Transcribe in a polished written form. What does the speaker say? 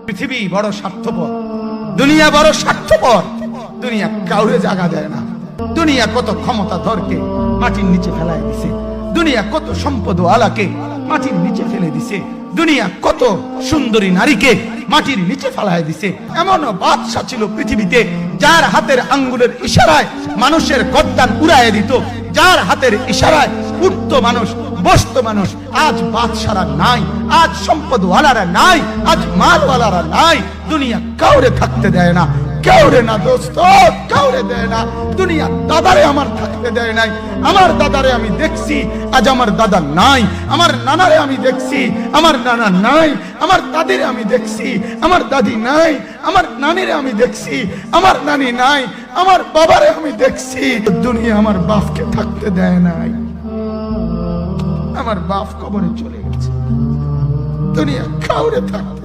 পৃথিবী বড় স্বার্থপর, দুনিয়া বড় স্বার্থপর। দুনিয়া কাউরে জায়গা দেয় না। দুনিয়া কত ক্ষমতাধরকে মাটির নিচে ফেলায় দিছে। দুনিয়া কত সম্পদ আলাকে মাটির নিচে ফেলে দিছে। দুনিয়া কত সুন্দরী নারীকে মাটির নিচে ফেলায় দিছে। এমন বাদশা ছিল পৃথিবীতে যার হাতের আঙ্গুলের ইশারায় মানুষের গর্দান উড়াইয়া দিত, যার হাতের ইশারায় উঠত মানুষ, বসত মানুষ। আজ বাদশারা নাই, আজ সম্পদওয়ালারা নাই, আজ মালওয়ালারা নাই। দুনিয়া কাউরে থাকতে দেয় না, কাউরে না দোস্ত, কাউরে দেয় না। দুনিয়া দাদারে আমার থাকতে দেয় নাই। আমার দাদারে আমি দেখছি, আজ আমার দাদা নাই। আমার নানারে আমি দেখছি, আমার নানা নাই। আমার দাদিরে আমি দেখছি, আমার দাদি নাই। আমার নানিরে আমি দেখছি, আমার নানি নাই। আমার বাবারে আমি দেখছি। দুনিয়া আমার বাপকে থাকতে দেয় নাই। আমার বাপ কবরে চলে গেছে। দুনিয়া কাউরে থাকতে